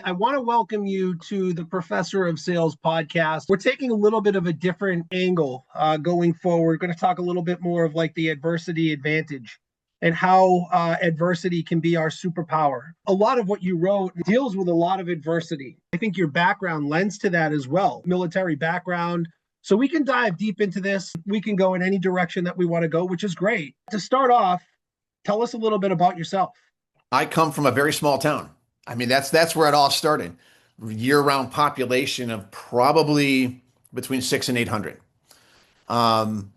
I want to welcome you to the Professor of Sales podcast. We're taking a little bit of a different angle going forward. We're going to talk a little bit more of like the adversity advantage and how adversity can be our superpower. A lot of what you wrote deals with a lot of adversity. I think your background lends to that as well, military background. So we can dive deep into this. We can go in any direction that we want to go, which is great. To start off, tell us a little bit about yourself. I come from a very small town. I mean, that's where it all started. Year-round population of probably between 600 and 800. Um,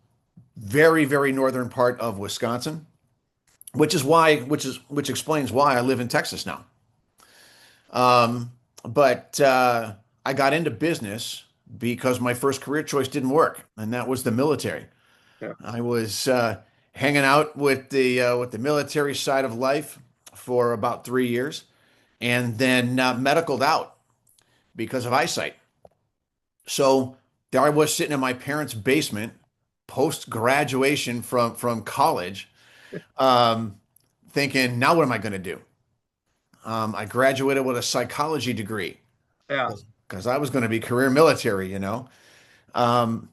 Very, very northern part of Wisconsin, which explains why I live in Texas now. But I got into business because my first career choice didn't work, and that was the military. Yeah. I was hanging out with the military side of life for about 3 years, and then medicaled out because of eyesight. So there I was sitting in my parents' basement post graduation from college, um, thinking, now what am I going to do? I graduated with a psychology degree Yeah. because I was going to be career military, you know. Um,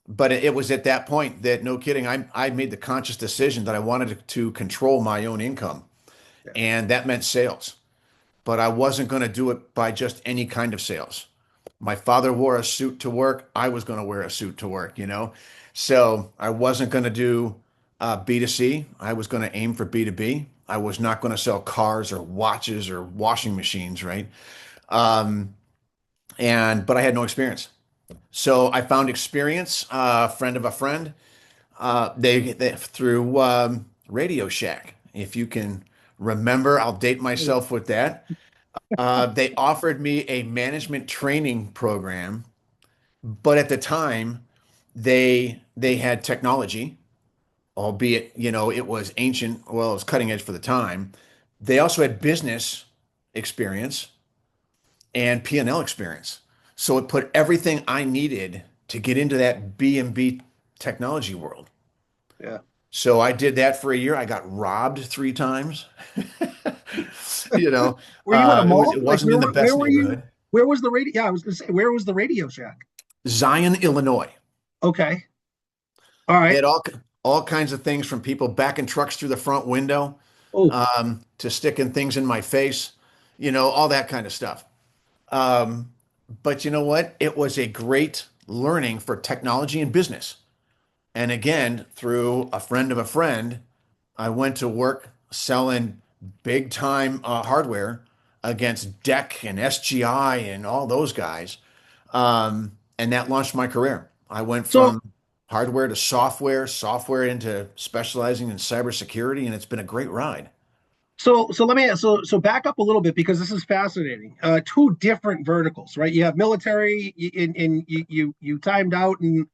but it was at that point that, no kidding, I made the conscious decision that I wanted to control my own income, Yeah. and that meant sales. But I wasn't going to do it by just any kind of sales. My father wore a suit to work. I was going to wear a suit to work, you know? So I wasn't going to do B2C. I was going to aim for B2B. I was not going to sell cars or watches or washing machines, right? Um, but I had no experience. So I found experience, a friend of a friend, they through Radio Shack. If you can remember, I'll date myself with that. They offered me a management training program, but at the time, they had technology, albeit, you know, it was ancient. Well, it was cutting edge for the time. They also had business experience and P&L experience. So it put everything I needed to get into that B&B technology world. Yeah. So I did that for a year. I got robbed 3 times. You know, Were you at a it was mall? it Like wasn't in the where best were you? neighborhood. Where was the radio? Yeah, I was gonna say, where was the Radio Shack? Zion, Illinois. Okay. All They right. had all kinds of things, from people backing trucks through the front window, Oh, to sticking things in my face, you know, all that kind of stuff. Um, but you know what? It was a great learning for technology and business. And again, through a friend of a friend, I went to work selling big time hardware against DEC and SGI and all those guys. And that launched my career. I went so from hardware to software, software into specializing in cybersecurity, and it's been a great ride. so let me so back up a little bit because this is fascinating. Two different verticals, right? You have military, and you timed out and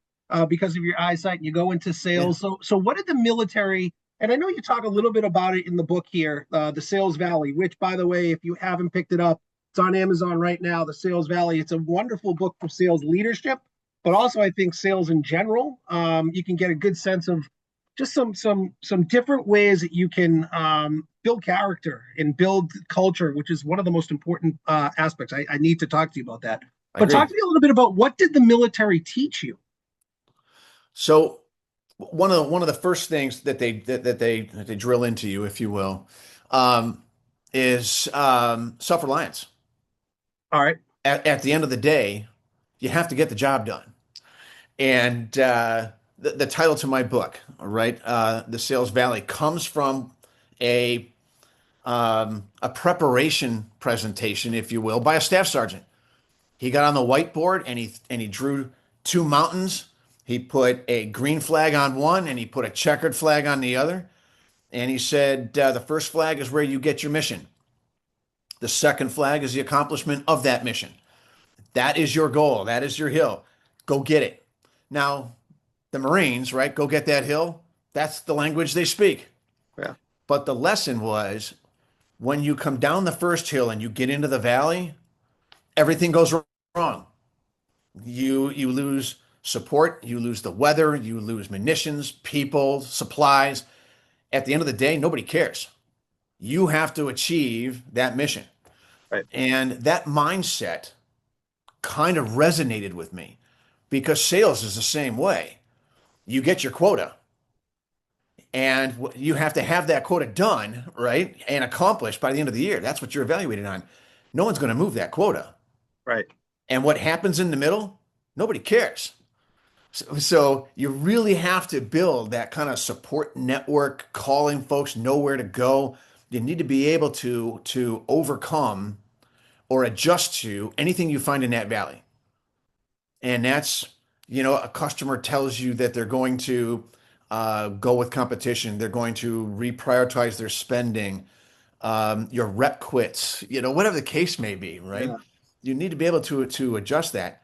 because of your eyesight, and you go into Yeah. sales. So what did the military? And I know you talk a little bit about it in the book here, the Sales Valley, which, by the way, if you haven't picked it up, it's on Amazon right now. The Sales Valley. It's a wonderful book for sales leadership, but also I think sales in general. You can get a good sense of just some different ways that you can build character and build culture, which is one of the most important aspects. I need to talk to you about that. I But talk agree. to me a little bit about what did the military teach you? So one of the first things that they drill into you, if you will, um, is self-reliance. All right. At the end of the day, you have to get the job done. And the title to my book, all right, The Sales Valley, comes from a a preparation presentation, if you will, by a staff sergeant. He got on the whiteboard and he drew 2 mountains. He put a green flag on one and he put a checkered flag on the other. And he said, the first flag is where you get your mission. The second flag is the accomplishment of that mission. That is your goal. That is your hill. Go get it. Now, the Marines, right? Go get that hill. That's the language they speak. Yeah. But the lesson was, when you come down the first hill and you get into the valley, everything goes wrong. You lose support, you lose the weather, you lose munitions, people, supplies. At the end of the day, nobody cares. You have to achieve that mission. Right. And that mindset kind of resonated with me because sales is the same way. You get your quota and you have to have that quota done, right? And accomplished by the end of the year. That's what you're evaluated on. No one's going to move that quota. Right. And what happens in the middle, nobody cares. So you really have to build that kind of support network, calling folks know where to go. You need to be able to overcome or adjust to anything you find in that valley. And that's, a customer tells you that they're going to go with competition, they're going to reprioritize their spending, your rep quits, whatever the case may be, right? Yeah. You need to be able to adjust that.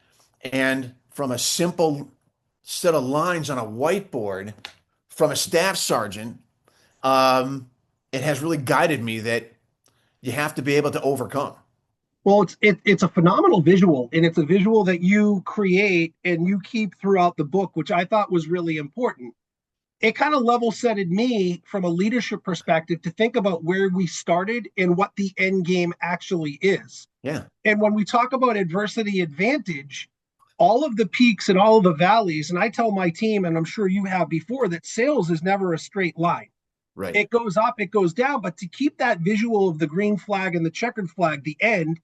And from a simple set of lines on a whiteboard from a staff sergeant, um, it has really guided me that you have to be able to overcome. Well, it's a phenomenal visual, and it's a visual that you create and you keep throughout the book, which I thought was really important. It kind of level setted me from a leadership perspective to think about where we started and what the end game actually is. Yeah, And when we talk about adversity advantage, all of the peaks and all of the valleys, and I tell my team, and I'm sure you have before, that sales is never a straight line. right. It goes up, it goes down, but to keep that visual of the green flag and the checkered flag, the end,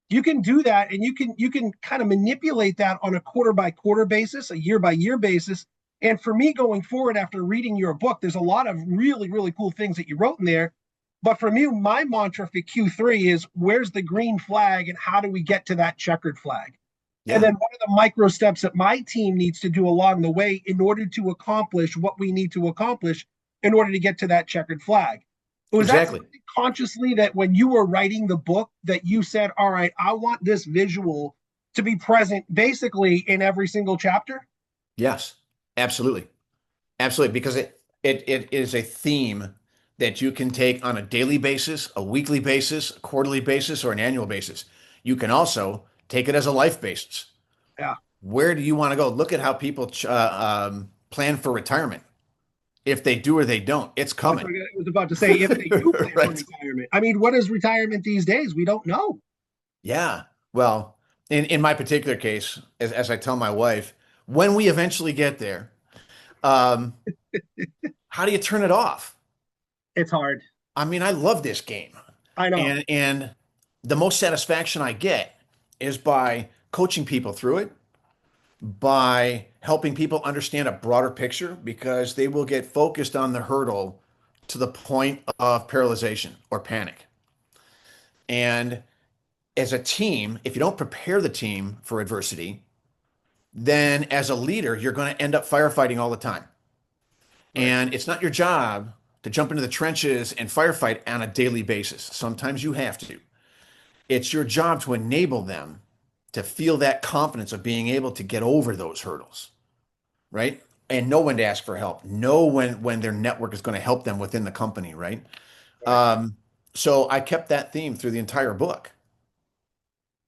you can do that, and you can kind of manipulate that on a quarter by quarter basis, a year by year basis. And for me going forward after reading your book, there's a lot of really, really cool things that you wrote in there. But for me, my mantra for Q3 is where's the green flag and how do we get to that checkered flag? And Yeah, then what are the micro steps that my team needs to do along the way in order to accomplish what we need to accomplish in order to get to that checkered flag? Was that exactly. something consciously that when you were writing the book that you said, all right, I want this visual to be present basically in every single chapter? Yes, absolutely. Absolutely, because it is a theme that you can take on a daily basis, a weekly basis, a quarterly basis, or an annual basis. You can also take it as a life basis. Yeah. Where do you want to go? Look at how people plan for retirement. If they do or they don't, it's That's coming. what I was about to say. If they do plan for Right. retirement, I mean, what is retirement these days? We don't know. Yeah. Well, in my particular case, as I tell my wife, when we eventually get there, um, how do you turn it off? It's hard. I mean, I love this game. I know. And the most satisfaction I get is by coaching people through it, by helping people understand a broader picture because they will get focused on the hurdle to the point of paralyzation or panic. And as a team, if you don't prepare the team for adversity, then as a leader, you're going to end up firefighting all the time. Right. And it's not your job to jump into the trenches and firefight on a daily basis. Sometimes you have to. It's your job to enable them to feel that confidence of being able to get over those hurdles, right? And know when to ask for help. Know when their network is going to help them within the company, right? Right. So I kept that theme through the entire book.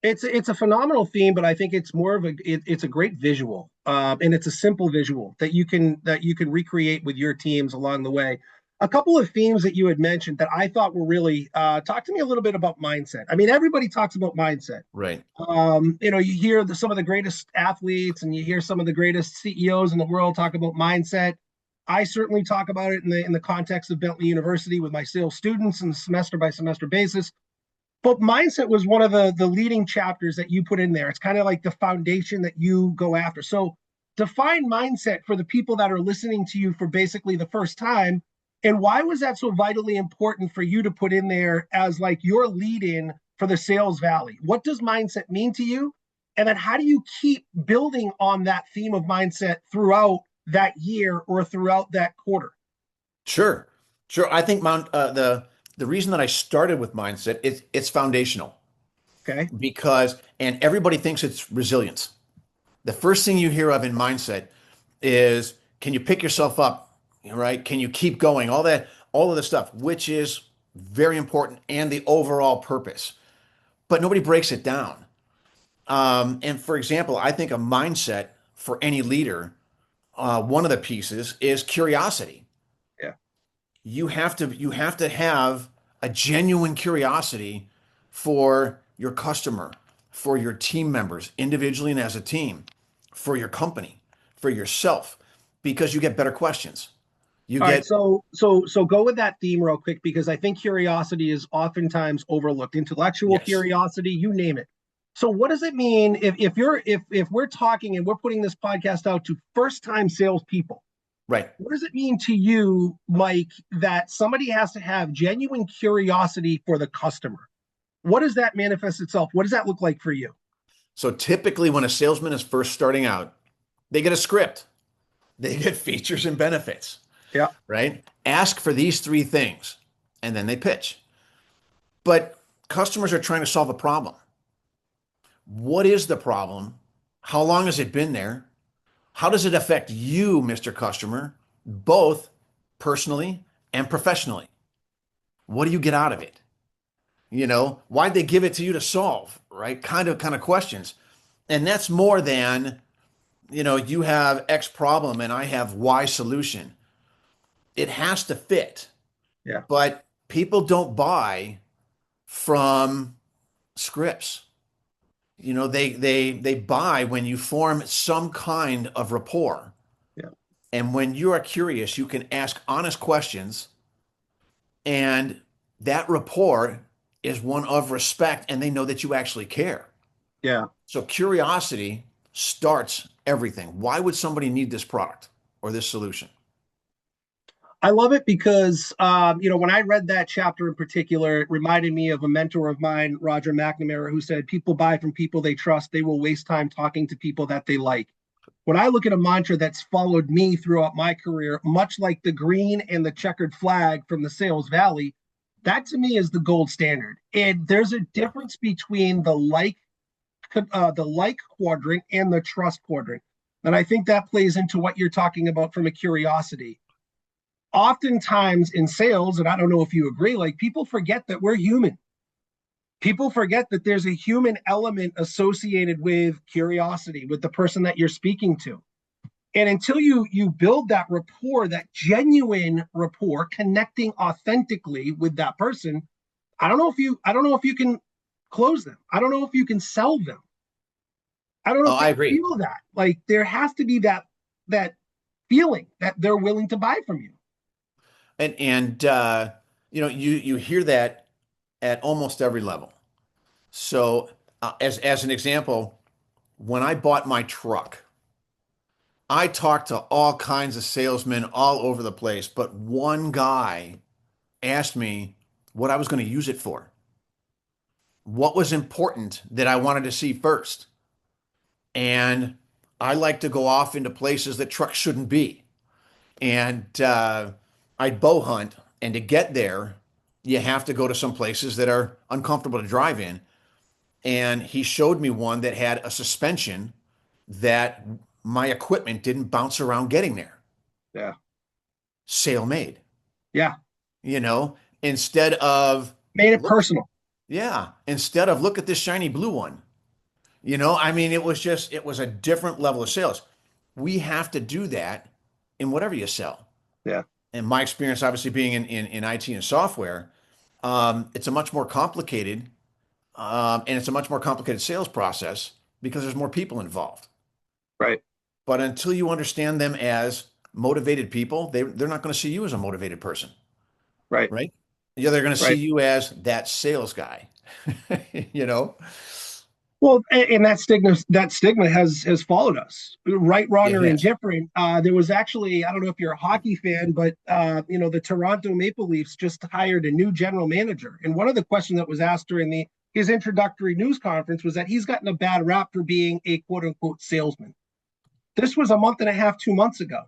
It's a phenomenal theme, but I think it's more of it's a great visual, and it's a simple visual that you can recreate with your teams along the way. A couple of themes that you had mentioned that I thought were really talk to me a little bit about mindset. I mean, everybody talks about mindset. Right. You hear some of the greatest athletes and you hear some of the greatest CEOs in the world talk about mindset. I certainly talk about it in the context of Bentley University with my sales students and semester by semester basis. But mindset was one of the leading chapters that you put in there. It's kind of like the foundation that you go after. So define mindset for the people that are listening to you for basically the first time. And why was that so vitally important for you to put in there as like your lead in for the sales valley? What does mindset mean to you? And then how do you keep building on that theme of mindset throughout that year or throughout that quarter? Sure. Sure. I think the reason that I started with mindset is it's foundational Okay. because and everybody thinks it's resilience. The first thing you hear of in mindset is can you pick yourself up, right? Can you keep going? All of the stuff, which is very important and the overall purpose. But nobody breaks it down. And for example, I think a mindset for any leader, one of the pieces is curiosity. Yeah. You have to have a genuine curiosity for your customer, for your team members, individually and as a team, for your company, for yourself, because you get better questions. You All right, get, so go with that theme real quick because I think curiosity is oftentimes overlooked. Intellectual yes, curiosity, you name it. So what does it mean if we're talking and we're putting this podcast out to first time salespeople? right. What does it mean to you, Mike, that somebody has to have genuine curiosity for the customer? What does that manifest itself? What does that look like for you? So typically when a salesman is first starting out, they get a script, they get features and benefits, Yeah, right? Ask for these three things, and then they pitch. But customers are trying to solve a problem. What is the problem? How long has it been there? How does it affect you, Mr. Customer, both personally and professionally? What do you get out of it? Why'd they give it to you to solve, right? Kind of questions. And that's more than, you have X problem and I have Y solution. It has to fit. yeah, But people don't buy from scripts. They buy when you form some kind of rapport. yeah, And when you are curious, you can ask honest questions, and that rapport is one of respect, and they know that you actually care. yeah. So curiosity starts everything. Why would somebody need this product or this solution? I love it because, when I read that chapter in particular, it reminded me of a mentor of mine, Roger McNamara, who said, people buy from people they trust. They will waste time talking to people that they like. When I look at a mantra that's followed me throughout my career, much like the green and the checkered flag from the Sales Valley, that to me is the gold standard. And there's a Yeah. difference between the like quadrant and the trust quadrant. And I think that plays into what you're talking about from a curiosity. Oftentimes in sales, and I don't know if you agree, like people forget that we're human. People forget that there's a human element associated with curiosity with the person that you're speaking to. And until you build that rapport, that genuine rapport, connecting authentically with that person, I don't know if you can close them. I don't know if you can sell them. I don't know Oh, if I they agree. feel that. Like there has to be that feeling that they're willing to buy from you. And you hear that at almost every level. So as an example, when I bought my truck, I talked to all kinds of salesmen all over the place, but one guy asked me what I was going to use it for. What was important that I wanted to see first. And I like to go off into places that trucks shouldn't be. And I'd bow hunt. And to get there, you have to go to some places that are uncomfortable to drive in. And he showed me one that had a suspension that my equipment didn't bounce around getting there. Yeah. Sale made, Yeah. you know, instead of Made it look at, personal. yeah, instead of look at this shiny blue one. I mean, it was a different level of sales. We have to do that in whatever you sell. Yeah. And my experience, obviously being in IT and software, it's a much more complicated, and it's a much more complicated sales process because there's more people involved. Right. But until you understand them as motivated people, they're not going to see you as a motivated person, Right. right? Yeah, they're going to see Right. you as that sales guy, you know? Well, and that stigma has followed us, right, wrong, It or has. indifferent. There was actually, I don't know if you're a hockey fan, but the Toronto Maple Leafs just hired a new general manager, and one of the questions that was asked during his introductory news conference was that he's gotten a bad rap for being a quote unquote salesman. This was a month and a half, 2 months ago,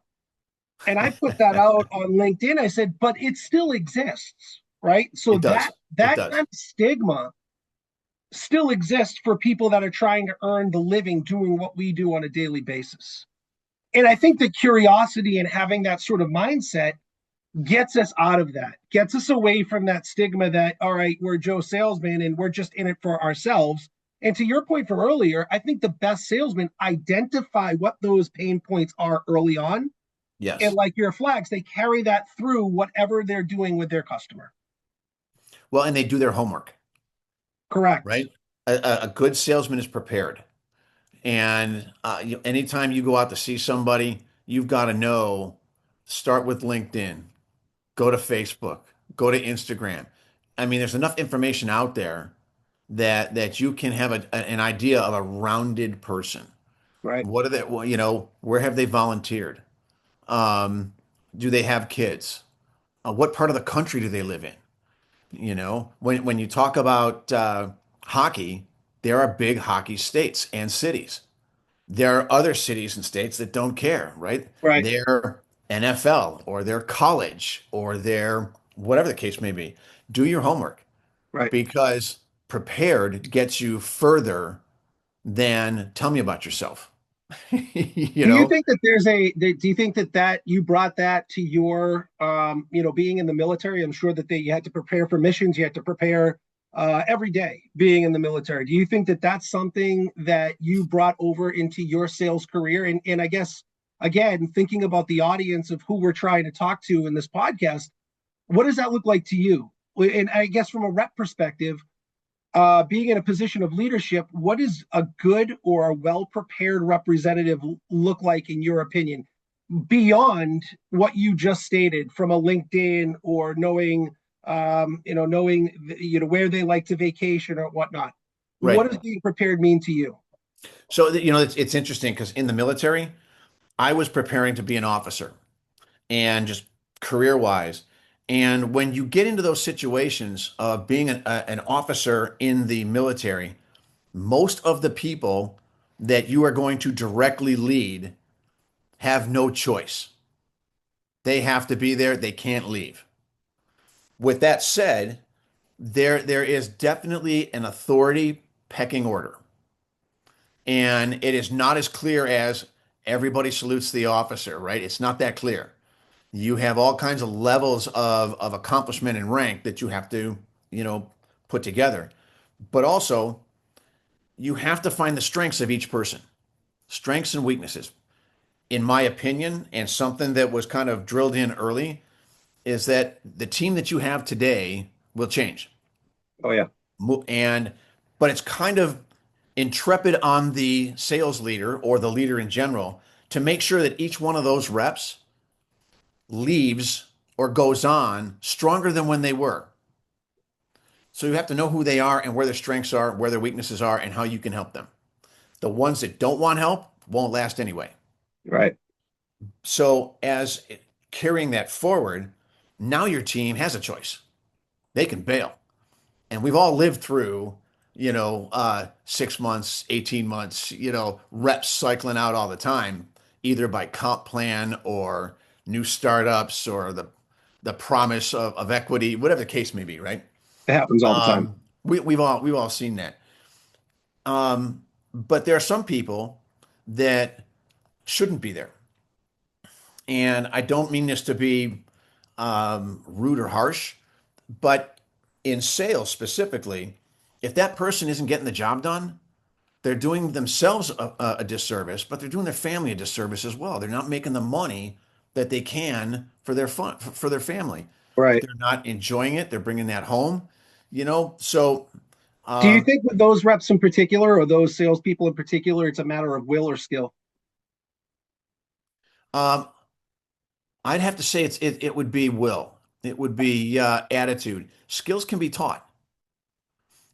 and I put that out on LinkedIn. I said, but it still exists, right? So It that does. It that does. kind of stigma still exists for people that are trying to earn the living doing what we do on a daily basis. And I think the curiosity and having that sort of mindset gets us out of that, gets us away from that stigma that, all right, we're Joe Salesman and we're just in it for ourselves. And to your point from earlier, I think the best salesmen identify what those pain points are early on. And Yes. like your flags, they carry that through whatever they're doing with their customer. Well, and they do their homework, Correct. right? a good salesman is prepared. And anytime you go out to see somebody, you've got to know, start with LinkedIn, go to Facebook, go to Instagram. I mean, there's enough information out there that you can have an idea of a rounded person. Right. What are they, well, where have they volunteered? Um, do they have kids? What part of the country do they live in? When you talk about hockey, there are big hockey states and cities. There are other cities and states that don't care, right? Right. They're NFL or they're college or they're whatever the case may be. Do your homework Right. because prepared gets you further than tell me about yourself. you Do you know? think that do you think that you brought that to your, being in the military? I'm sure that you had to prepare for missions, you had to prepare every day being in the military. Do you think that that's something that you brought over into your sales career? And I guess, again, thinking about the audience of who we're trying to talk to in this podcast, what does that look like to you? And I guess from a rep perspective, being in a position of leadership, what does a good or a well-prepared representative look like in your opinion, beyond what you just stated from a LinkedIn or knowing where they like to vacation or whatnot? What Right. does being prepared mean to you? So, it's interesting because in the military, I was preparing to be an officer and just career wise. And when you get into those situations of being an officer in the military, most of the people that you are going to directly lead have no choice. They have to be there, they can't leave. With that said, there is definitely an authority pecking order. And it is not as clear as everybody salutes the officer, right? It's not that clear. You have all kinds of levels of accomplishment and rank that you have to, put together. But also, you have to find the strengths of each person, strengths and weaknesses. In my opinion, and something that was kind of drilled in early, is that the team that you have today will change. Oh yeah. And but it's kind of intrepid on the sales leader or the leader in general to make sure that each one of those reps leaves or goes on stronger than when they were. So you have to know who they are and where their strengths are, where their weaknesses are, and how you can help them. The ones that don't want help won't last anyway. Right. So as carrying that forward, now your team has a choice. They can bail. And we've all lived through, 6 months, 18 months, reps cycling out all the time, either by comp plan or new startups or the promise of equity, whatever the case may be, right? It happens all the time. We've all seen that. But there are some people that shouldn't be there. And I don't mean this to be rude or harsh, but in sales specifically, if that person isn't getting the job done, they're doing themselves a disservice, but they're doing their family a disservice as well. They're not making the money that they can for their fun, for their family. Right. They're not enjoying it. They're bringing that home, So, Do you um, think with those reps in particular, or those salespeople in particular, it's a matter of will or skill? um, I'd have to say it would be will. It would be attitude. Skills can be taught.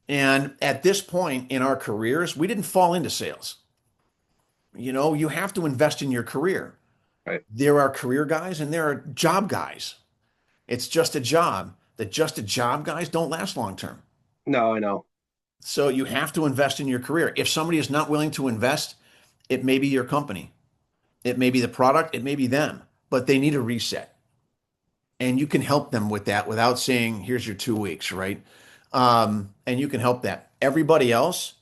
And at this point in our careers, we didn't fall into sales. You have to invest in your career. Right. There are career guys and there are job guys. It's just a job. The just a job guys don't last long term. No, I know. So you have to invest in your career. If somebody is not willing to invest, it may be your company, it may be the product, it may be them, but they need a reset. And you can help them with that without saying, here's your 2 weeks, right? And you can help that. Everybody else,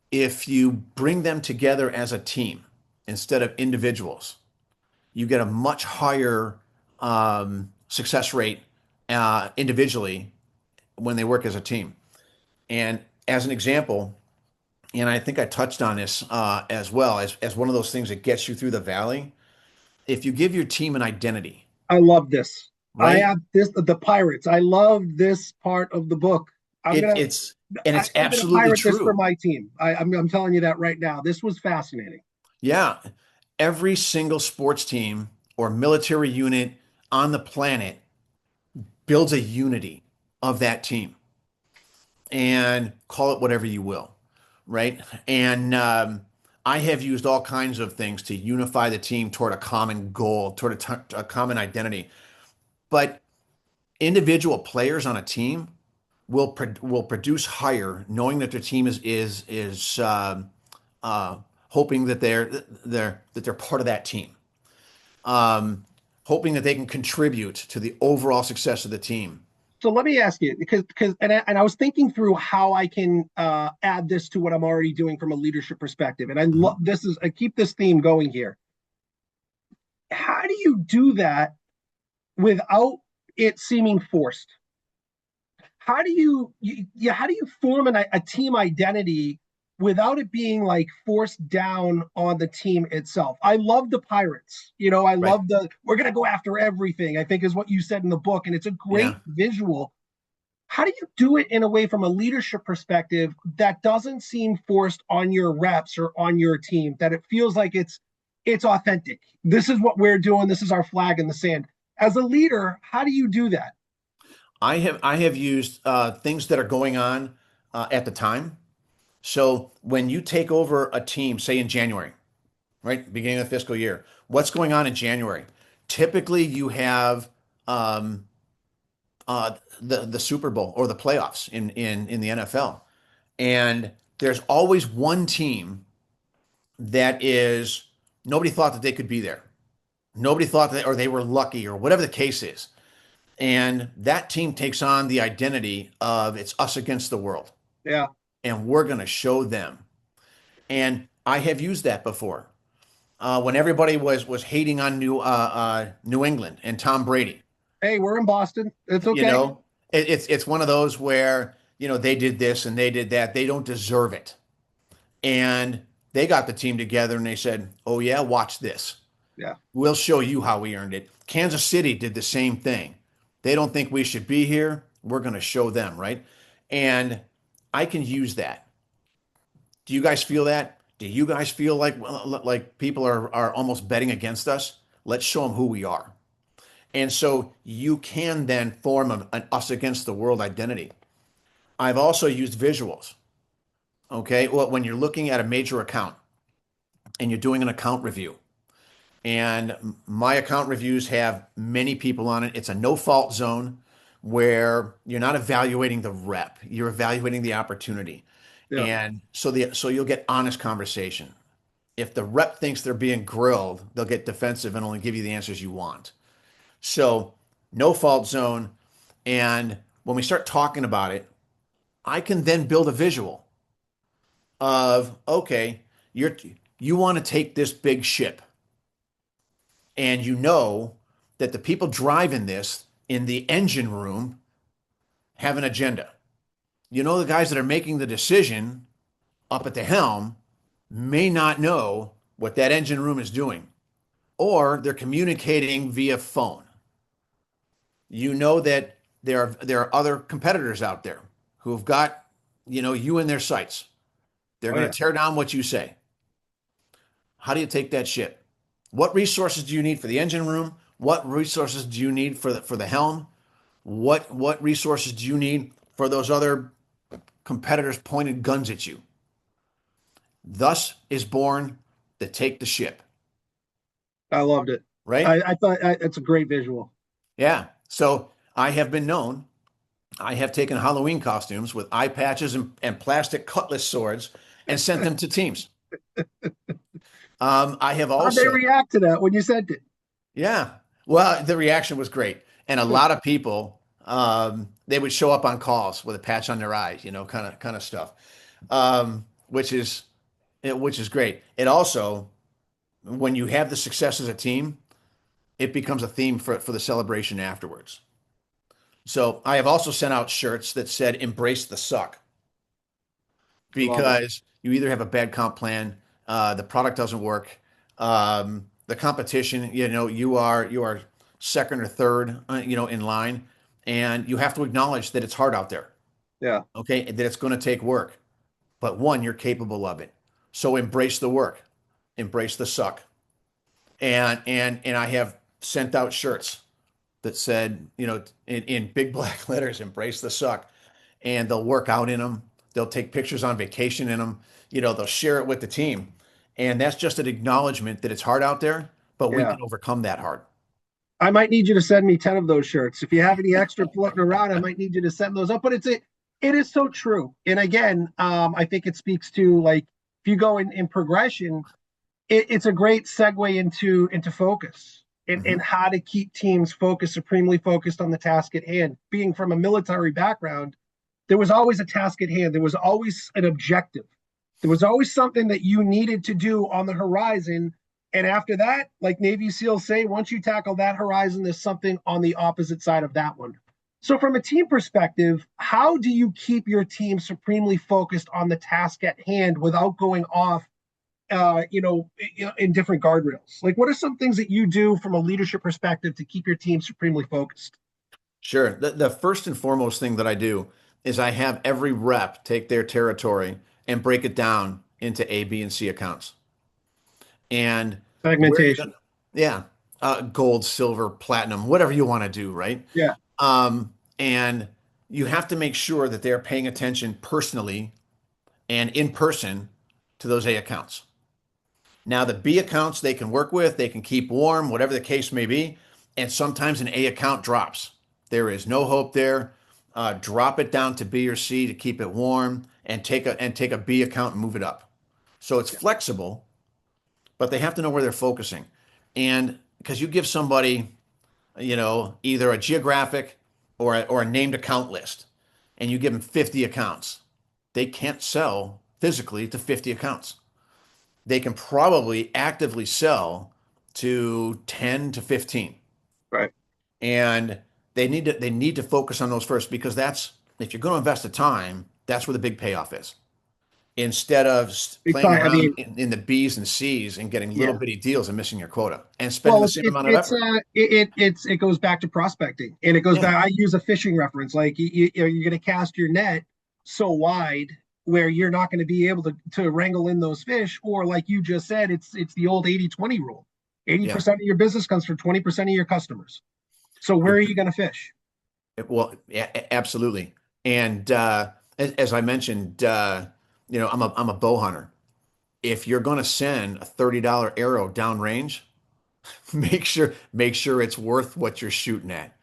if you bring them together as a team instead of individuals, you get a much higher success rate individually when they work as a team. And as an example, and I think I touched on this as well as one of those things that gets you through the valley. If you give your team an identity, I love this. I right? have this, the Pirates. I love this part of the book. I'm It, gonna it's and it's I'm gonna absolutely pirate this for true. my team. I'm telling you that right now. This was fascinating. Yeah. Every single sports team or military unit on the planet builds a unity of that team, and call it whatever you will, right? And I have used all kinds of things to unify the team toward a common goal, toward a common identity. But individual players on a team will produce higher, knowing that their team is hoping that they're part of that team, hoping that they can contribute to the overall success of the team. So let me ask you, because and I was thinking through how I can add this to what I'm already doing from a leadership perspective, and I love Mhm. this is I keep this theme going here. How do you do that without it seeming forced? How do you form a team identity without it being like forced down on the team itself? I love the Pirates. I Right. love the we're gonna go after everything, I think is what you said in the book, and it's a Yeah. great visual. How do you do it in a way from a leadership perspective that doesn't seem forced on your reps or on your team, that it feels like it's authentic? This is what we're doing, this is our flag in the sand. As a leader, how do you do that? I have used things that are going on at the time. So when you take over a team, say in January, right, beginning of the fiscal year, what's going on in January? Typically, you have um, the Super Bowl or the playoffs in the NFL, and there's always one team that is nobody thought that they could be there. Nobody thought that, or they were lucky, or whatever the case is. And that team takes on the identity of it's us against the world, Yeah. and we're going to show them. And I have used that before when everybody was hating on New England and Tom Brady. Hey, we're in Boston, it's You okay. know, it's one of those where they did this and they did that. They don't deserve it, and they got the team together and they said, "Oh yeah, watch this. Yeah. We'll show you how we earned it." Kansas City did the same thing. They don't think we should be here. We're going to show them, right? And I can use that. Do you guys feel that? Do you guys feel like people are almost betting against us? Let's show them who we are. And so you can then form an us against the world identity. I've also used visuals. Okay. Well, when you're looking at a major account and you're doing an account review, and my account reviews have many people on it, it's a no fault zone where you're not evaluating the rep, you're evaluating the opportunity. Yeah. And so you'll get honest conversation. If the rep thinks they're being grilled, they'll get defensive and only give you the answers you want. So, no fault zone. And when we start talking about it, I can then build a visual of, okay, you want to take this big ship, and you know that the people driving this in the engine room have an agenda. You know, the guys that are making the decision up at the helm may not know what that engine room is doing, or they're communicating via phone. You know that there are other competitors out there who have got you in their sights. They're Oh going yeah. to tear down what you say. How do you take that ship? What resources do you need for the engine room? What resources do you need for the helm? What resources do you need for those other competitors pointed guns at you? Thus is born the take the ship, I loved it. right? I thought it's a great visual. Yeah. So I have been known. I have taken Halloween costumes with eye patches and plastic cutlass swords and sent them to teams. I have How'd they also, react to that when you sent it? yeah. Well, the reaction was great, and a lot of people they would show up on calls with a patch on their eye, kind of stuff, which is great. It also, when you have the success as a team, it becomes a theme for the celebration afterwards. So I have also sent out shirts that said "Embrace the suck," Love it. because you either have a bad comp plan, the product doesn't work, the competition, you are second or third, in line, and you have to acknowledge that it's hard out there. Yeah. Okay, that it's going to take work. But one, you're capable of it. So embrace the work, embrace the suck. And I have sent out shirts that said, in big black letters, embrace the suck. And they'll work out in them. They'll take pictures on vacation in them. They'll share it with the team. And that's just an acknowledgement that it's hard out there, but we Yeah. can overcome that hard. I might need you to send me 10 of those shirts. If you have any extra floating around, I might need you to send those up. But it is so true. And again, I think it speaks to, like, if you go in progression, it's a great segue into focus and Mhm. how to keep teams focused, supremely focused on the task at hand. Being from a military background, there was always a task at hand. There was always an objective. There was always something that you needed to do on the horizon. And after that, like Navy SEALs say, once you tackle that horizon, there's something on the opposite side of that one. So, from a team perspective, how do you keep your team supremely focused on the task at hand without going off, in different guardrails? Like, what are some things that you do from a leadership perspective to keep your team supremely focused? Sure. The first and foremost thing that I do is I have every rep take their territory and break it down into A, B, and C accounts. And where you're Segmentation. gonna, yeah, gold, silver, platinum, whatever you want to do, right? Yeah. And you have to make sure that they're paying attention personally and in person to those A accounts. Now, the B accounts they can work with, they can keep warm, whatever the case may be. And sometimes an A account drops. There is no hope there. Drop it down to B or C to keep it warm, and take a B account and move it up. So it's flexible, but they have to know where they're focusing. And because you give somebody, either a geographic or a named account list, and you give them 50 accounts, they can't sell physically to 50 accounts. They can probably actively sell to 10 to 15. Right. And they need to focus on those first, because that's, if you're going to invest the time, that's where the big payoff is. Instead of Big playing time. I around mean, in the B's and C's and getting little yeah. bitty deals and missing your quota and spending Well, the it's same it's amount of it's effort. it goes back to prospecting, and it goes Yeah. back. I use a fishing reference. Like, you're going to cast your net so wide where you're not going to be able to wrangle in those fish, or like you just said, it's the old 80-20 rule. Eighty Yeah. percent of your business comes from 20% of your customers. So where are You're, you going to fish? well, yeah, absolutely. And as I mentioned, I'm a bow hunter. If you're going to send a $30 arrow downrange, make sure it's worth what you're shooting at.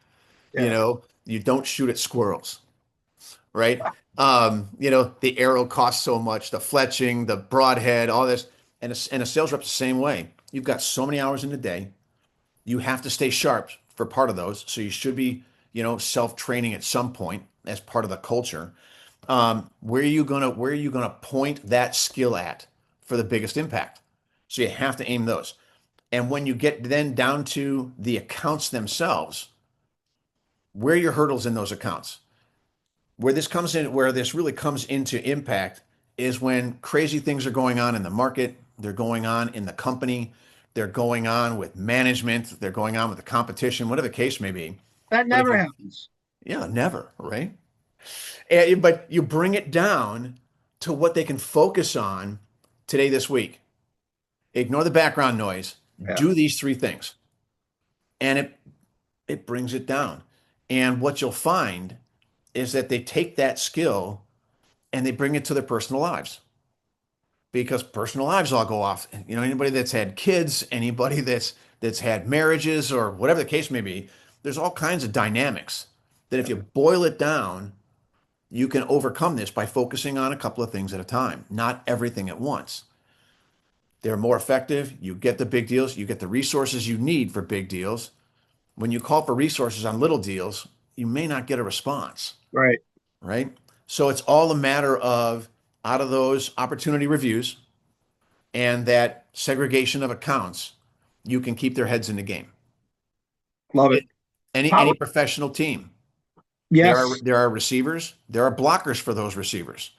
Yeah. You don't shoot at squirrels, right? The arrow costs so much, the fletching, the broadhead, all this, and a sales rep's the same way. You've got so many hours in the day. You have to stay sharp for part of those. So you should be, self-training at some point as part of the culture. Where are you gonna point that skill at for the biggest impact? So you have to aim those. And when you get then down to the accounts themselves, where are your hurdles in those accounts? Where this really comes into impact is when crazy things are going on in the market, they're going on in the company, they're going on with management, they're going on with the competition, whatever the case may be. That But if never you, happens. yeah, never, right? But you bring it down to what they can focus on today, this week. Ignore the background noise. Yeah. Do these three things, and it brings it down. And what you'll find is that they take that skill and they bring it to their personal lives, because personal lives all go off. Anybody that's had kids, anybody that's had marriages, or whatever the case may be, there's all kinds of dynamics that if you boil it down, you can overcome this by focusing on a couple of things at a time, not everything at once. They're more effective. You get the big deals, you get the resources you need for big deals. When you call for resources on little deals, you may not get a response, Right. right? So it's all a matter of, out of those opportunity reviews and that segregation of accounts, you can keep their heads in the game. Love it. It, any How? professional team, there are Yes. there are receivers, there are blockers for those receivers,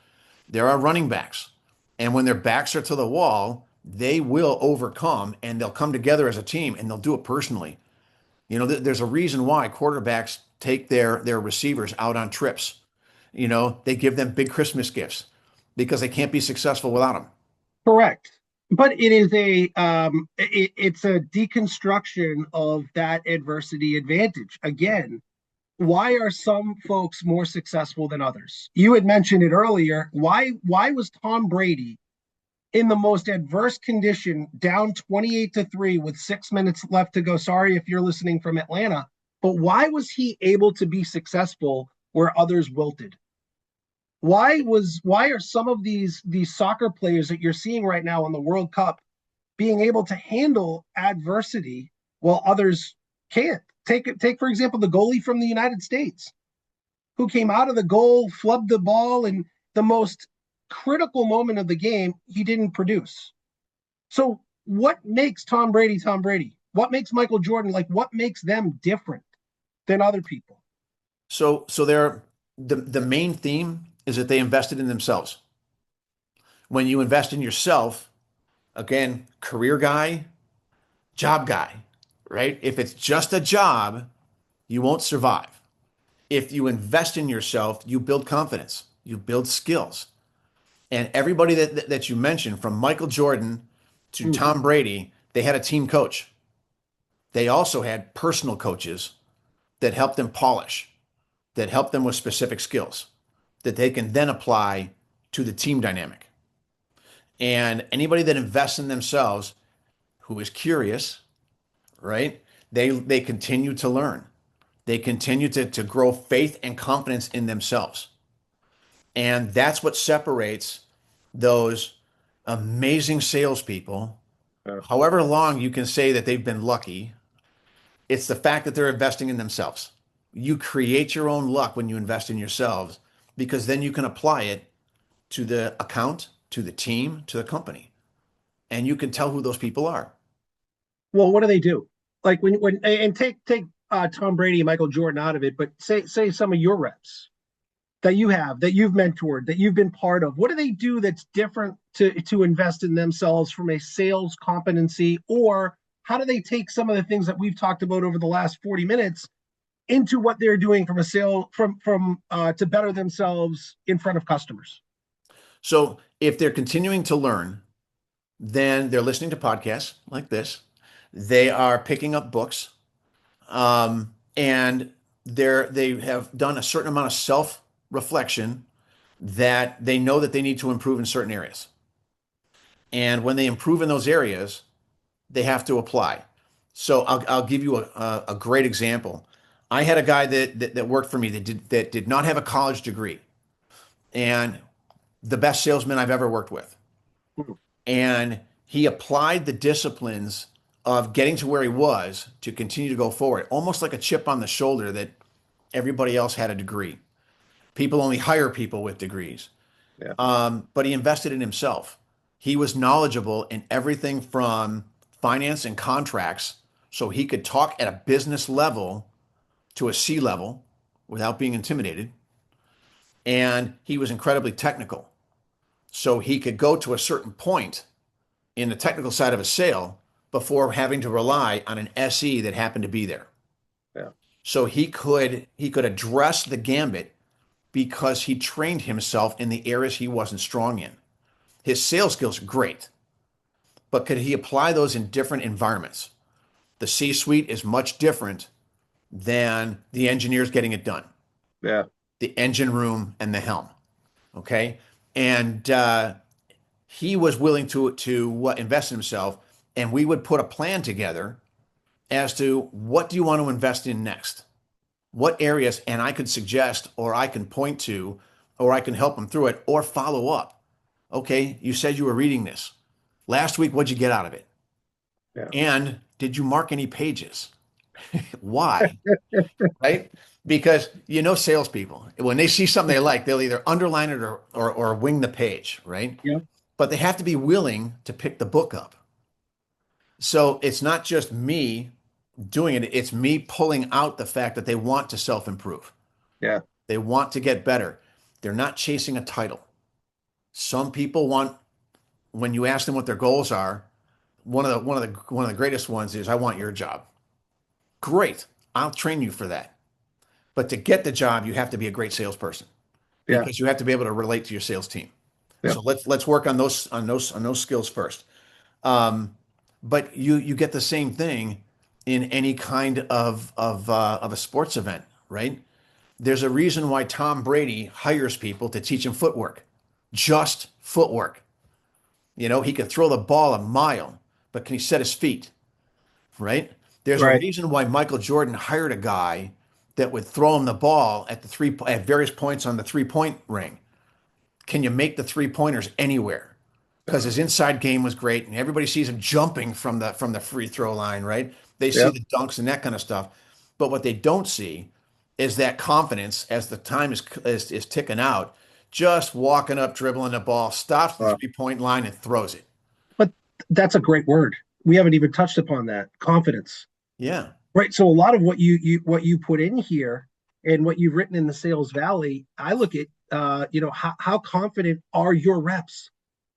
there are running backs, and when their backs are to the wall, they will overcome, and they'll come together as a team, and they'll do it personally. There's a reason why quarterbacks take their receivers out on trips. They give them big Christmas gifts because they can't be successful without them. Correct. But it is it's a deconstruction of that adversity advantage. Again, why are some folks more successful than others? You had mentioned it earlier. Why was Tom Brady in the most adverse condition, down 28-3 with 6 minutes left to go? Sorry if you're listening from Atlanta, but why was he able to be successful where others wilted? Why are some of these soccer players that you're seeing right now in the World Cup being able to handle adversity while others can't? Take for example the goalie from the United States who came out of the goal, flubbed the ball, and the most critical moment of the game he didn't produce. So what makes Tom Brady Tom Brady? What makes Michael Jordan, like, what makes them different than other people? So the main theme is that they invested in themselves. When you invest in yourself, again, career guy, job guy, right? If it's just a job, you won't survive. If you invest in yourself, you build confidence, you build skills. And everybody that you mentioned, from Michael Jordan to Mm-hmm. Tom Brady, they had a team coach. They also had personal coaches that helped them polish, that helped them with specific skills that they can then apply to the team dynamic. And anybody that invests in themselves who is curious, right? They continue to learn. They continue to grow faith and confidence in themselves. And that's what separates those amazing salespeople. Yeah. However long you can say that they've been lucky, it's the fact that they're investing in themselves. You create your own luck when you invest in yourselves because then you can apply it to the account, to the team, to the company. And you can tell who those people are. Well, what do they do? Like when and take Tom Brady and Michael Jordan out of it, but say some of your reps that you have, that you've mentored, that you've been part of. What do they do that's different to invest in themselves from a sales competency? Or how do they take some of the things that we've talked about over the last 40 minutes into what they're doing from a sale from to better themselves in front of customers? So if they're continuing to learn, then they're listening to podcasts like this. They are picking up books, and they have done a certain amount of self reflection that they know that they need to improve in certain areas. And when they improve in those areas, they have to apply. So I'll give you a great example. I had a guy that worked for me that did not have a college degree, and the best salesman I've ever worked with. And he applied the disciplines of getting to where he was to continue to go forward, almost like a chip on the shoulder that everybody else had a degree. People only hire people with degrees. Yeah. But he invested in himself. He was knowledgeable in everything from finance and contracts, so he could talk at a business level to a C level without being intimidated. And he was incredibly technical. So he could go to a certain point in the technical side of a sale before having to rely on an SE that happened to be there. Yeah. So he could address the gambit because he trained himself in the areas he wasn't strong in. His sales skills are great, but could he apply those in different environments? The C-suite is much different than the engineers getting it done. Yeah. The engine room and the helm. Okay. And he was willing to invest in himself, and we would put a plan together as to what do you want to invest in next? What areas? And I could suggest, or I can point to, or I can help him through it, or follow up. Okay, you said you were reading this. Last week, what'd you get out of it? Yeah. And did you mark any pages? Why? Right? Because salespeople, when they see something they like, they'll either underline it or wing the page, right? Yeah. But they have to be willing to pick the book up. So it's not just me doing it, it's me pulling out the fact that they want to self-improve. Yeah. They want to get better. They're not chasing a title. Some people want, when you ask them what their goals are, one of the greatest ones is, I want your job. Great. I'll train you for that. But to get the job, you have to be a great salesperson. Yeah. because you have to be able to relate to your sales team. Yeah. So let's work on those skills first. Um, but you get the same thing in any kind of a sports event, right? There's a reason why Tom Brady hires people to teach him footwork, just footwork. You know, he can throw the ball a mile, but can he set his feet, right? There's a Right. reason why Michael Jordan hired a guy that would throw him the ball at various points on the 3-point ring. Can you make the 3-pointers anywhere? Because his inside game was great, and everybody sees him jumping from the free throw line, right? They see Yeah. the dunks and that kind of stuff. But what they don't see is that confidence as the time is ticking out, just walking up, dribbling the ball, stops the Uh, 3-point line and throws it. but that's a great word. We haven't even touched upon that. Confidence. Yeah. Right. So a lot of what you put in here and what you've written in the Sales Valley, I look at how confident are your reps?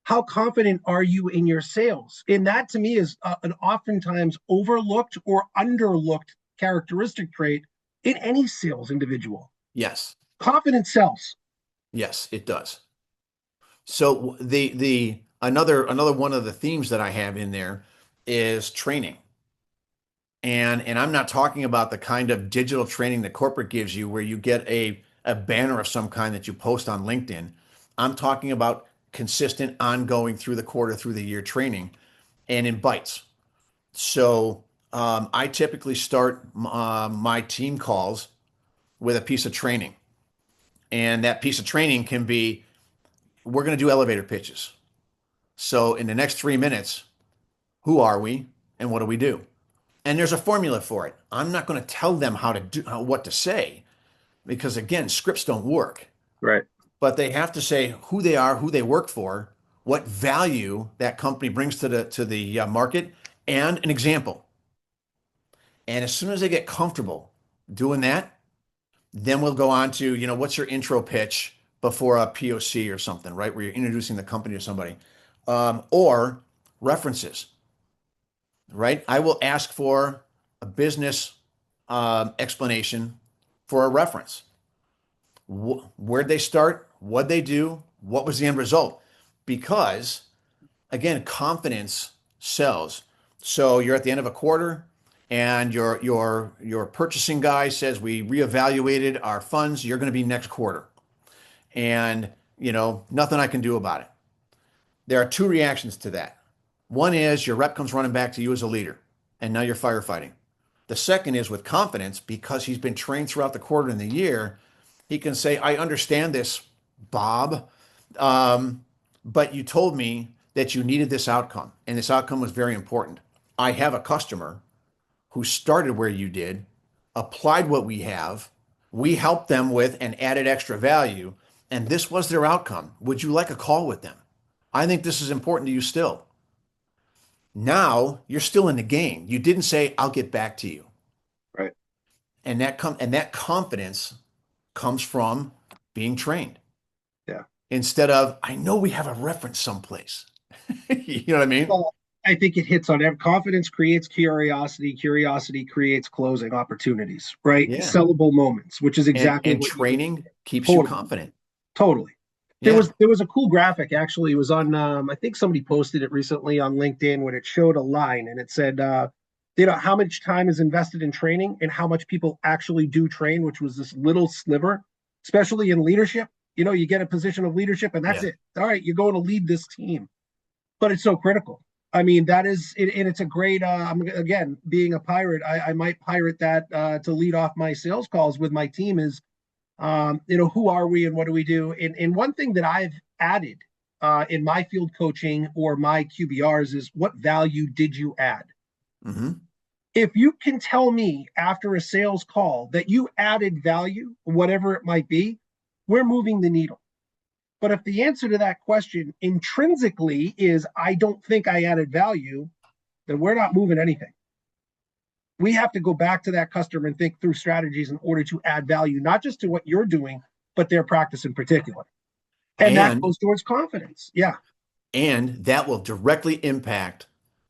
How confident are you in your sales? And that to me is an oftentimes overlooked or underlooked characteristic trait in any sales individual. Yes. Confidence sells. Yes, it does. So the another one of the themes that I have in there is training. And I'm not talking about the kind of digital training that corporate gives you where you get a banner of some kind that you post on LinkedIn. I'm talking about consistent, ongoing through the quarter, through the year training and in bites. So I typically start my team calls with a piece of training. And that piece of training can be we're going to do elevator pitches. So in the next 3 minutes, who are we and what do we do? And there's a formula for it. I'm not going to tell them how to do what to say because again, scripts don't work. Right. But they have to say who they are, who they work for, what value that company brings to the market, and an example. And as soon as they get comfortable doing that, then we'll go on to, what's your intro pitch before a POC or something, right? Where you're introducing the company to somebody, or references, right? I will ask for a business explanation for a reference. Where'd they start? What'd they do? What was the end result? Because again, confidence sells. So you're at the end of a quarter and your purchasing guy says we reevaluated our funds. You're going to be next quarter. And nothing I can do about it. There are two reactions to that. One is your rep comes running back to you as a leader, and now you're firefighting. The second is with confidence because he's been trained throughout the quarter and the year. He can say, I understand this, Bob, but you told me that you needed this outcome, and this outcome was very important. I have a customer who started where you did, applied what we have, we helped them with and added extra value, and this was their outcome. Would you like a call with them? I think this is important to you still. Now you're still in the game. You didn't say, I'll get back to you. Right. And that confidence comes from being trained. Yeah. Instead of, I know we have a reference someplace. You know what I mean? Well, I think it hits on confidence creates curiosity. Curiosity creates closing opportunities, right? Yeah. Sellable moments, which is And exactly and what you did. training keeps you Totally. confident. Totally. There Yeah. was there was a cool graphic actually. It was on I think somebody posted it recently on LinkedIn when it showed a line and it said how much time is invested in training and how much people actually do train, which was this little sliver, especially in leadership. You get a position of leadership and that's Yeah. it. All right, you're going to lead this team. But it's so critical. I mean, that is it, and it's a great again, being a pirate, I might pirate that to lead off my sales calls with my team is who are we and what do we do? And one thing that I've added in my field coaching or my QBRs is what value did you add? Mm-hmm. If you can tell me after a sales call that you added value, whatever it might be, we're moving the needle. But if the answer to that question intrinsically is, I don't think I added value, then we're not moving anything. We have to go back to that customer and think through strategies in order to add value, not just to what you're doing, but their practice in particular. And that And goes towards confidence. Yeah, and that will directly impact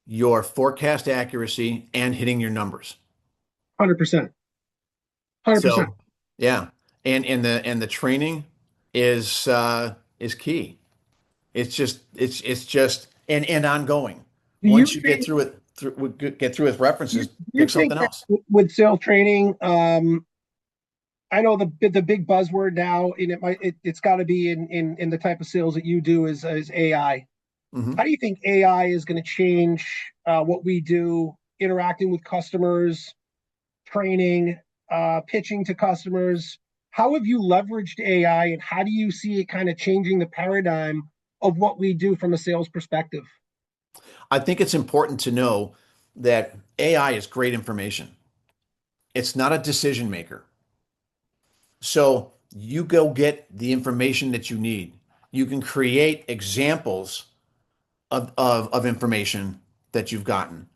your forecast accuracy and hitting your numbers. 100%. 100%. So, yeah. And the training is key. It's just and ongoing. Do you Once you get think through it, get through with do references, you pick think something that else. with sales training, I know the big buzzword now, and it's got to be in the type of sales that you do is AI. How Mhm. do you think AI is going to change what we do, interacting with customers, training, pitching to customers? How have you leveraged AI, and how do you see it kind of changing the paradigm of what we do from a sales perspective? I think it's important to know that AI is great information. It's not a decision maker. So you go get the information that you need. You can create examples of information that you've gotten,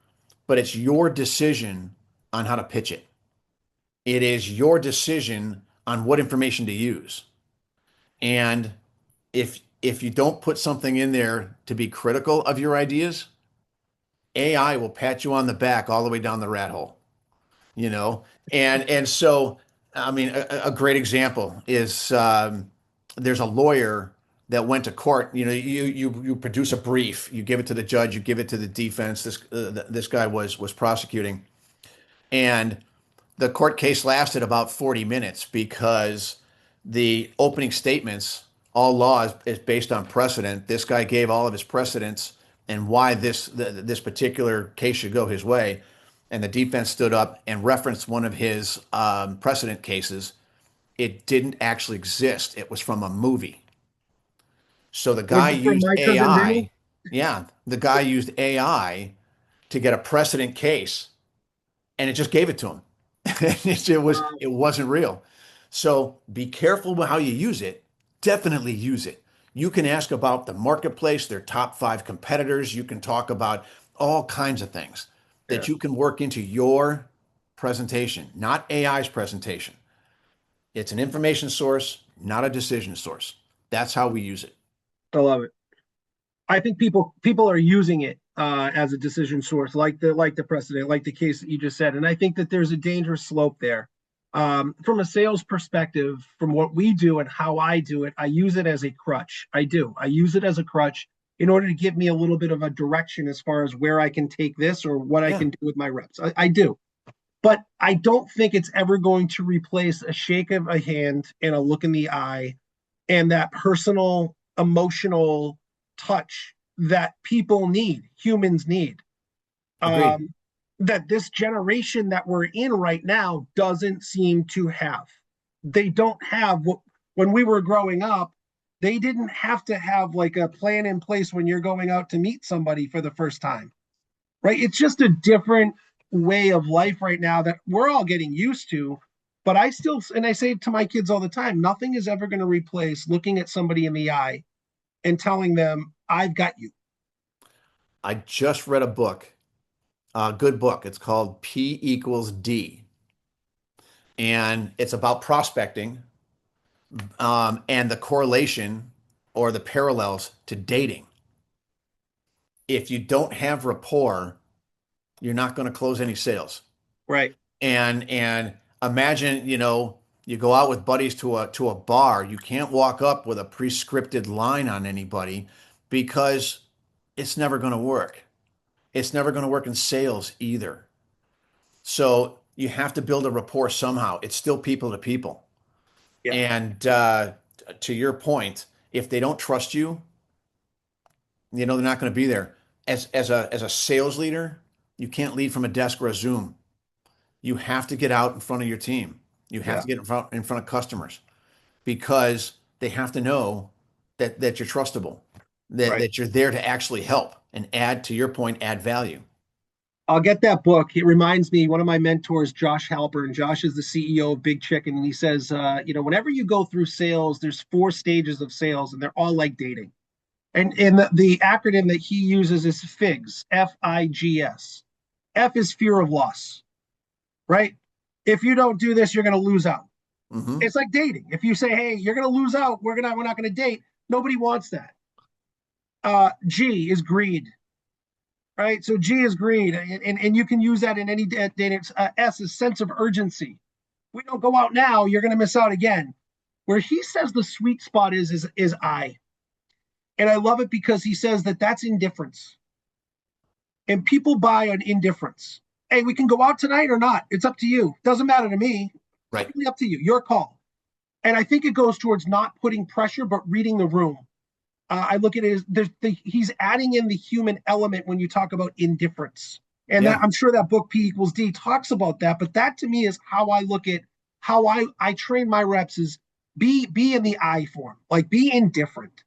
but it's your decision on how to pitch it. It is your decision on what information to use. And if you don't put something in there to be critical of your ideas, AI will pat you on the back all the way down the rat hole, you know? And so, I mean, a great example is there's a lawyer that went to court. You know, you produce a brief, you give it to the judge, you give it to the defense. This guy was prosecuting, and the court case lasted about 40 minutes because the opening statements, all law is based on precedent. This guy gave all of his precedents and why this particular case should go his way. And the defense stood up and referenced one of his precedent cases. It didn't actually exist. It was from a movie. So the Was guy it from used my cousin Vinny? AI. Yeah, the guy used AI to get a precedent case, and it just gave it to him. It wasn't real. So be careful with how you use it. Definitely use it. You can ask about the marketplace, their top five competitors. You can talk about all kinds of things Yeah, that you can work into your presentation, not AI's presentation. It's an information source, not a decision source. That's how we use it. I love it. I think people are using it as a decision source, like the precedent, like the case that you just said, and I think that there's a dangerous slope there. From a sales perspective, from what we do and how I do it, I use it as a crutch. I do. I use it as a crutch in order to give me a little bit of a direction as far as where I can take this or what I Yeah, can do with my reps. I do, but I don't think it's ever going to replace a shake of a hand and a look in the eye and that personal emotional touch that people need, humans need. agreed. um, that this generation that we're in right now doesn't seem to have. They don't have what when we were growing up, they didn't have to have like a plan in place when you're going out to meet somebody for the first time, right? It's just a different way of life right now that we're all getting used to. But I still, and I say to my kids all the time, nothing is ever going to replace looking at somebody in the eye and telling them, I've got you. I just read a book, a good book. It's called P equals D, and it's about prospecting and the correlation or the parallels to dating. If you don't have rapport, you're not going to close any sales. Right. And imagine, you go out with buddies to a bar. You can't walk up with a pre-scripted line on anybody because it's never going to work. It's never going to work in sales either. So you have to build a rapport somehow. It's still people to people. Yeah. And to your point, if they don't trust you, they're not going to be there. As a sales leader, you can't lead from a desk or a Zoom. You have to get out in front of your team. You have Yeah. to get in front of customers because they have to know that you're trustable, that Right. that you're there to actually help and add, to your point, add value. I'll get that book. It reminds me, one of my mentors, Josh Halpern. Josh is the CEO of Big Chicken. And he says, whenever you go through sales, there's four stages of sales, and they're all like dating. And the acronym that he uses is FIGS, FIGS. F is fear of loss, right? If you don't do this, you're going to lose out. Hmm. It's like dating. If you say, "Hey, you're going to lose out. We're not going to date." Nobody wants that. G is greed, right? So G is greed, and you can use that in any dating. S is sense of urgency. We don't go out now, you're going to miss out again. Where he says the sweet spot is I. And I love it because he says that that's indifference. And people buy on indifference. Hey, we can go out tonight or not. It's up to you. Doesn't matter to me. Right. Totally up to you. Your call. And I think it goes towards not putting pressure, but reading the room. I look at it as he's adding in the human element when you talk about indifference. And that, Yeah. I'm sure that book P equals D talks about that. But that to me is how I look at how I train my reps is be in the I form, like be indifferent.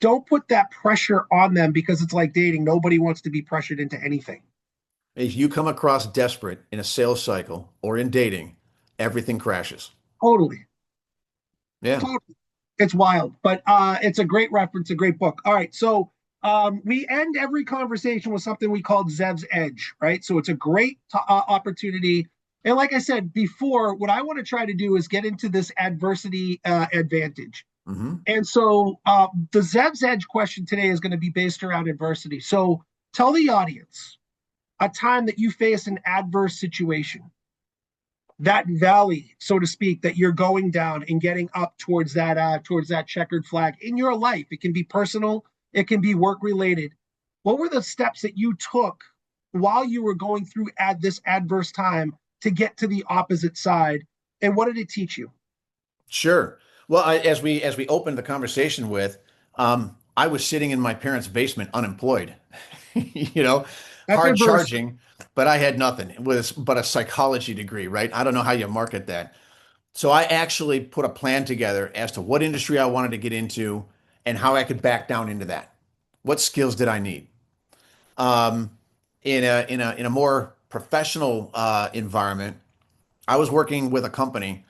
Don't put that pressure on them because it's like dating. Nobody wants to be pressured into anything. If you come across desperate in a sales cycle or in dating, everything crashes. Totally. Yeah. Totally. It's wild, but it's a great reference, a great book. All right. So we end every conversation with something we called Zev's Edge, right? So it's a great opportunity. And like I said before, what I want to try to do is get into this adversity advantage. Hmm. And so the Zev's Edge question today is going to be based around adversity. So tell the audience a time that you face an adverse situation, that valley, so to speak, that you're going down and getting up towards that checkered flag in your life. It can be personal, it can be work related. What were the steps that you took while you were going through this adverse time to get to the opposite side? And what did it teach you? Sure. Well, as we opened the conversation with, I was sitting in my parents' basement unemployed, you know, That's hard adverse. charging, but I had nothing. It was but a psychology degree, right? I don't know how you market that. So I actually put a plan together as to what industry I wanted to get into and how I could back down into that. What skills did I need? Um, in a more professional environment, I was working with a company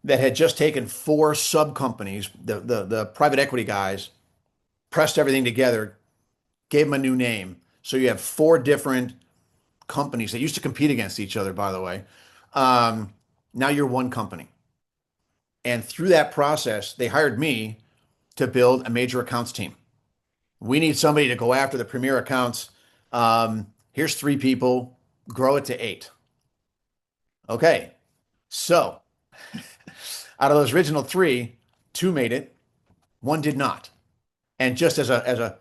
that had just taken four sub companies, the private equity guys, pressed everything together, gave them a new name. So you have four different companies that used to compete against each other, by the way. Um, Now you're one company. And through that process, they hired me to build a major accounts team. We need somebody to go after the premier accounts. Here's three people, grow it to eight. Okay. So out of those original three, two made it, one did not. And just as a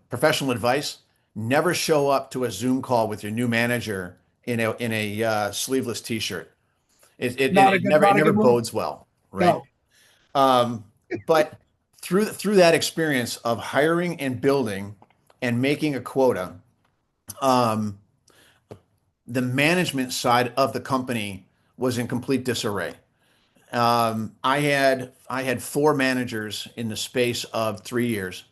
professional advice, never show up to a Zoom call with your new manager in a sleeveless T-shirt. It Not a never good move. bodes well, right? No. Um, but through that experience of hiring and building and making a quota, um, the management side of the company was in complete disarray. I had four managers in the space of 3 years.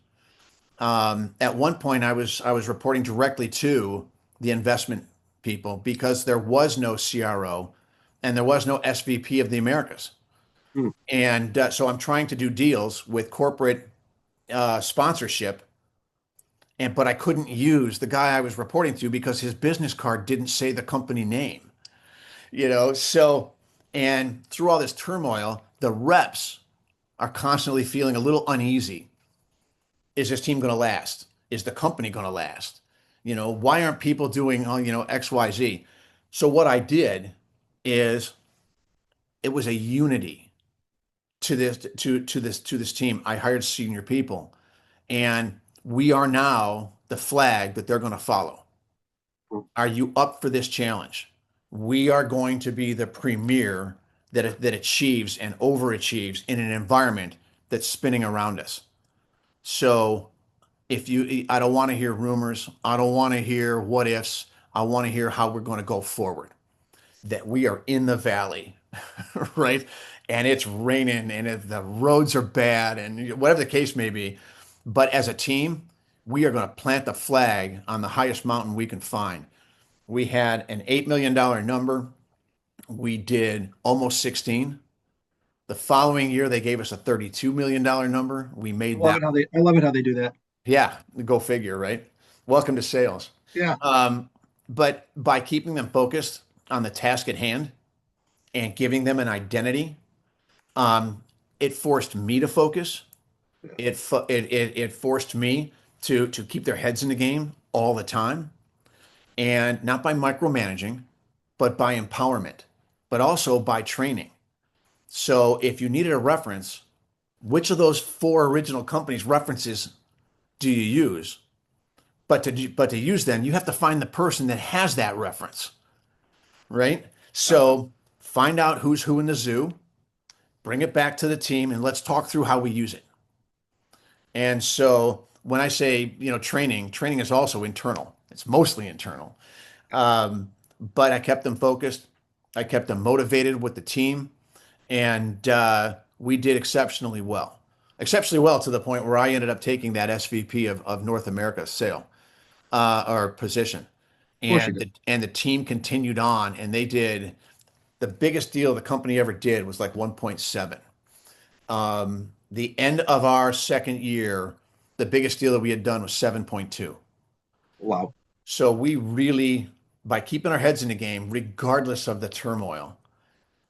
At one point, I was reporting directly to the investment people because there was no CRO and there was no SVP of the Americas. Hmm. And so I'm trying to do deals with corporate sponsorship, but I couldn't use the guy I was reporting to because his business card didn't say the company name. So and through all this turmoil, the reps are constantly feeling a little uneasy. Is this team going to last? Is the company going to last? Why aren't people doing, XYZ? So what I did is it was a unity to this team. I hired senior people, and we are now the flag that they're going to follow. Are you up for this challenge? We are going to be the premier that achieves and overachieves in an environment that's spinning around us. So I don't want to hear rumors. I don't want to hear what ifs. I want to hear how we're going to go forward. That we are in the valley, right? And it's raining and the roads are bad and whatever the case may be. But as a team, we are going to plant the flag on the highest mountain we can find. We had an $8 million number. We did almost 16. The following year, they gave us a $32 million number. We made that. I love it how they do that. Yeah, go figure, right? Welcome to sales. Yeah. Um, but by keeping them focused on the task at hand and giving them an identity, um, it forced me to focus. It forced me to keep their heads in the game all the time, and not by micromanaging, but by empowerment, but also by training. So if you needed a reference, which of those four original companies' references do you use? But to use them, you have to find the person that has that reference, right? So find out who's who in the zoo, bring it back to the team, and let's talk through how we use it. And so when I say, training is also internal. It's mostly internal. But I kept them focused. I kept them motivated with the team, and we did exceptionally well. Exceptionally well to the point where I ended up taking that SVP of North America sale or position. Of course you And did. the team continued on, and they did the biggest deal the company ever did was like 1.7. The end of our second year, the biggest deal that we had done was 7.2. Wow. So we really, by keeping our heads in the game, regardless of the turmoil,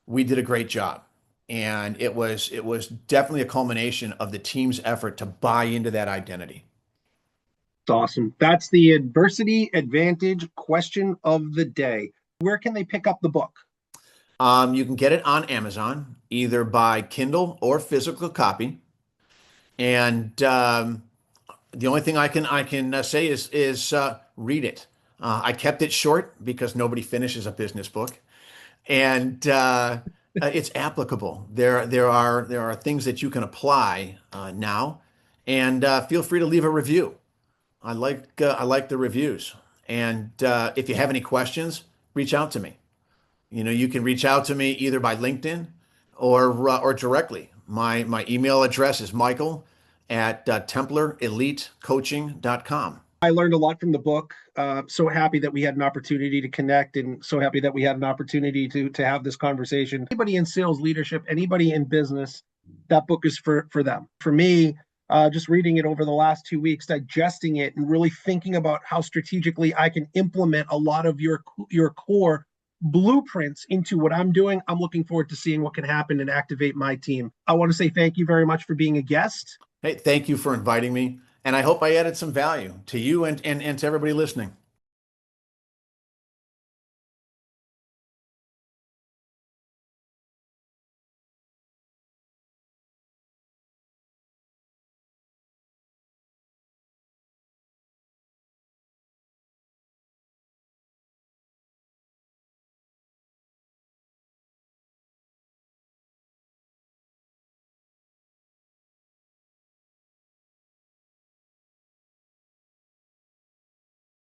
we did a great job. And it was definitely a culmination of the team's effort to buy into that identity. It's awesome. That's the adversity advantage question of the day. Where can they pick up the book? You can get it on Amazon, either by Kindle or physical copy. And the only thing I can say is read it. I kept it short because nobody finishes a business book, and it's applicable. There are things that you can apply now, and feel free to leave a review. I like the reviews, and if you have any questions, reach out to me. You can reach out to me either by LinkedIn or directly. My email address is Michael at TemplarEliteCoaching.com. I learned a lot from the book. So happy that we had an opportunity to connect, and so happy that we had an opportunity to have this conversation. Anybody in sales leadership, anybody in business, that book is for them. For me, just reading it over the last 2 weeks, digesting it, and really thinking about how strategically I can implement a lot of your core blueprints into what I'm doing. I'm looking forward to seeing what can happen and activate my team. I want to say thank you very much for being a guest. Hey, thank you for inviting me, and I hope I added some value to you and to everybody listening.